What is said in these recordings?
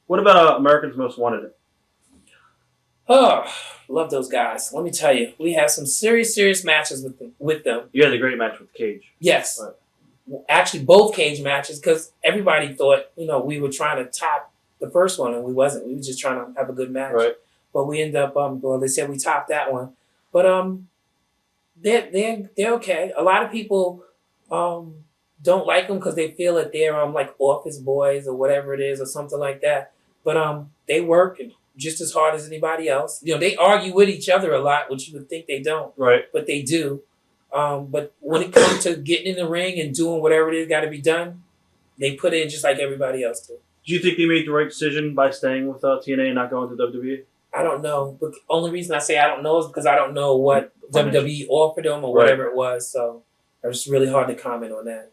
What about America's Most Wanted? Oh, love those guys. Let me tell you, we had some serious matches with them. You had a great match with Cage. Yes. Right. Actually, both cage matches, because everybody thought, we were trying to top the first one, and we wasn't. We were just trying to have a good match. Right. But we ended up, they said we topped that one. But they're okay. A lot of people don't like them because they feel that they're like office boys or whatever it is or something like that. But they work just as hard as anybody else. They argue with each other a lot, which you would think they don't. Right. But they do. But when it comes to getting in the ring and doing whatever it is got to be done, they put in just like everybody else do. Do you think they made the right decision by staying with TNA and not going to WWE? I don't know. But the only reason I say I don't know is because I don't know what WWE offered them or whatever it was. So it's really hard to comment on that.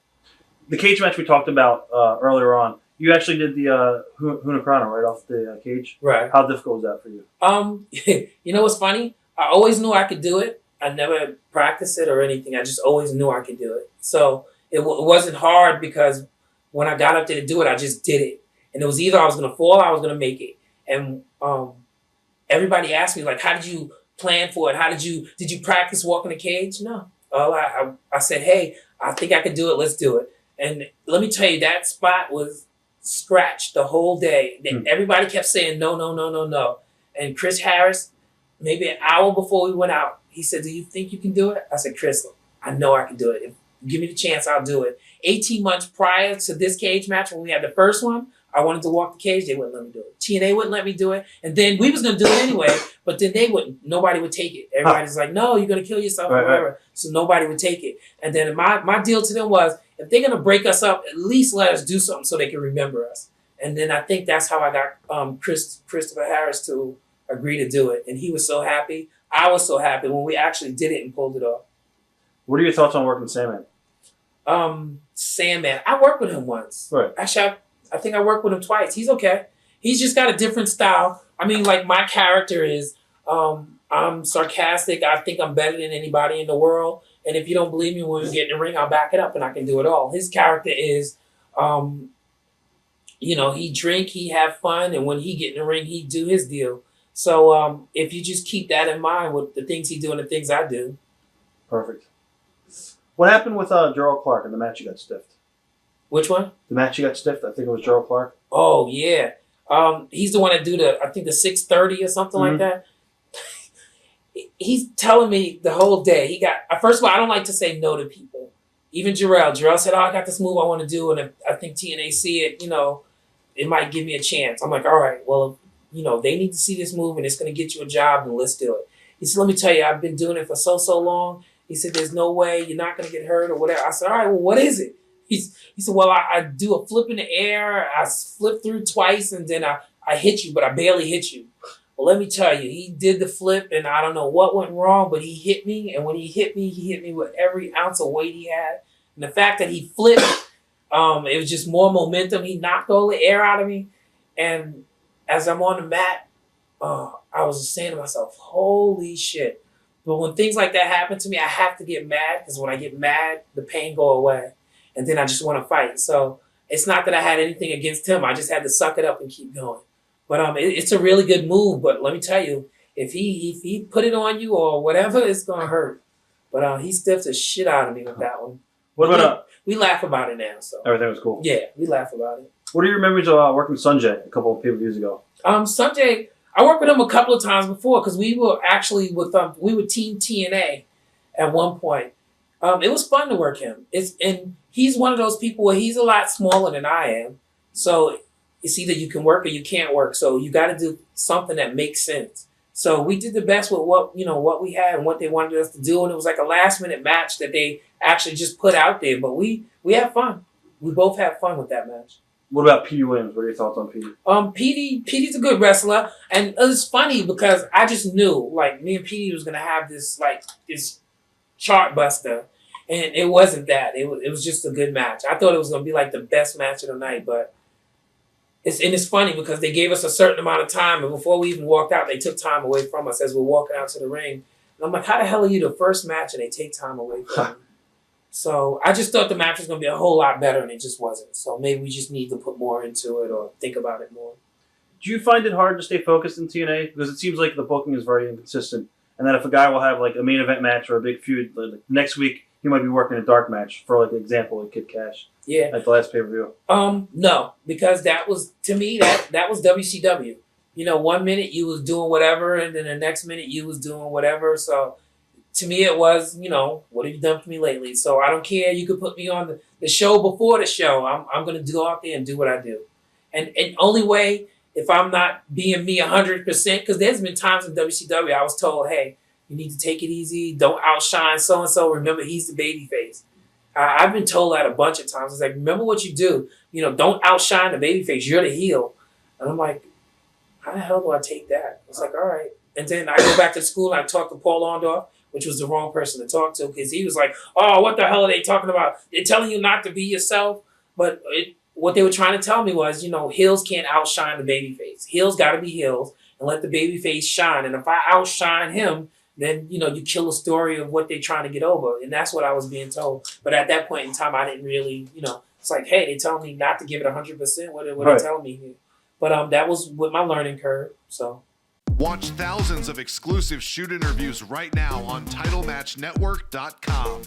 The cage match we talked about earlier on, you actually did the Hunacrana right off the cage. Right. How difficult was that for you? You know what's funny? I always knew I could do it. I never practiced it or anything. I just always knew I could do it. So it wasn't hard because when I got up there to do it, I just did it. And it was either I was going to fall or I was going to make it. And everybody asked me, like, how did you plan for it? Did you practice walking the cage? No. I said, hey, I think I could do it. Let's do it. And let me tell you, that spot was scratched the whole day. Everybody kept saying, no, no, no, no, no. And Chris Harris, maybe an hour before we went out, he said, do you think you can do it? I said, Chris, I know I can do it. If you give me the chance, I'll do it. 18 months prior to this cage match, when we had the first one, I wanted to walk the cage. They wouldn't let me do it. TNA wouldn't let me do it. And then we was going to do it anyway, but then they wouldn't. Nobody would take it. Everybody's like, no, you're going to kill yourself or whatever. Right. So nobody would take it. And then my deal to them was, if they're going to break us up, at least let us do something so they can remember us. And then I think that's how I got Christopher Harris to agree to do it. And he was so happy. I was so happy when we actually did it and pulled it off. What are your thoughts on working Sandman? Sandman. I worked with him once. Right. Actually, I think I worked with him twice. He's okay. He's just got a different style. I mean, like my character is, I'm sarcastic. I think I'm better than anybody in the world. And if you don't believe me when we get in the ring, I'll back it up and I can do it all. His character is, he drink, he have fun. And when he get in the ring, he do his deal. So if you just keep that in mind with the things he do and the things I do. Perfect. What happened with Gerald Clark in the match you got stiffed? Which one? The match you got stiffed, I think it was Gerald Clark. Oh, yeah. He's the one that do the 630 or something like that. He's telling me the whole day. First of all, I don't like to say no to people. Even Jarrell said, I got this move I want to do. And if I think TNA see it, it might give me a chance. I'm like, all right, well, they need to see this move and it's going to get you a job and let's do it. He said, let me tell you, I've been doing it for so long. He said, there's no way you're not going to get hurt or whatever. I said, all right, well, what is it? He said, well, I do a flip in the air. I flip through twice and then I hit you, but I barely hit you. Well, let me tell you, he did the flip and I don't know what went wrong, but he hit me. And when he hit me with every ounce of weight he had. And the fact that he flipped, it was just more momentum. He knocked all the air out of me. And as I'm on the mat, I was just saying to myself, holy shit. But when things like that happen to me, I have to get mad because when I get mad, the pain go away. And then I just want to fight. So it's not that I had anything against him. I just had to suck it up and keep going. But it's a really good move. But let me tell you, if he put it on you or whatever, it's going to hurt. But he stiffed the shit out of me with that one. What about we laugh about it now. So everything was cool. Yeah, we laugh about it. What are your memories of working with Sanjay a couple of pay-per-views ago? Sanjay, I worked with him a couple of times before because we were actually we were Team TNA at one point. It was fun to work him. And he's one of those people where he's a lot smaller than I am. So it's either you can work or you can't work. So you got to do something that makes sense. So we did the best with what we had and what they wanted us to do. And it was like a last minute match that they actually just put out there. But we had fun. We both had fun with that match. What about Petey Williams? What are your thoughts on Petey? Petey's a good wrestler. And it's funny because I just knew like me and Petey was going to have this chart buster. And it wasn't that. It was just a good match. I thought it was going to be like the best match of the night, but it's funny because they gave us a certain amount of time, and before we even walked out, they took time away from us as we're walking out to the ring. And I'm like, how the hell are you the first match and they take time away from you? So I just thought the match was going to be a whole lot better, and it just wasn't. So maybe we just need to put more into it or think about it more. Do you find it hard to stay focused in TNA? Because it seems like the booking is very inconsistent. And that if a guy will have like a main event match or a big feud, like next week he might be working a dark match for like example, like Kid Cash. Yeah. At the last pay-per-view. No, because that was, to me, that was WCW. You know, 1 minute you was doing whatever, and then the next minute you was doing whatever. So to me it was, you know, what have you done for me lately? So I don't care. You could put me on the show before the show. I'm going to go out there and do what I do. And only way, if I'm not being me 100%, because there's been times in WCW I was told, hey, you need to take it easy. Don't outshine so-and-so. Remember, he's the babyface. I've been told that a bunch of times. It's like, remember what you do. You know, don't outshine the babyface. You're the heel. And I'm like, how the hell do I take that? It's like, all right. And then I go back to school and I talk to Paul Orndorff, which was the wrong person to talk to, because he was like, oh, what the hell are they talking about? They're telling you not to be yourself. But what they were trying to tell me was, you know, heels can't outshine the babyface. Heels got to be heels and let the babyface shine. And if I outshine him, then, you know, you kill the story of what they're trying to get over. And that's what I was being told. But at that point in time, I didn't really, you know, it's like, hey, they telling me not to give it 100%. What are they telling me here? But that was with my learning curve. So watch thousands of exclusive shoot interviews right now on TitleMatchNetwork.com.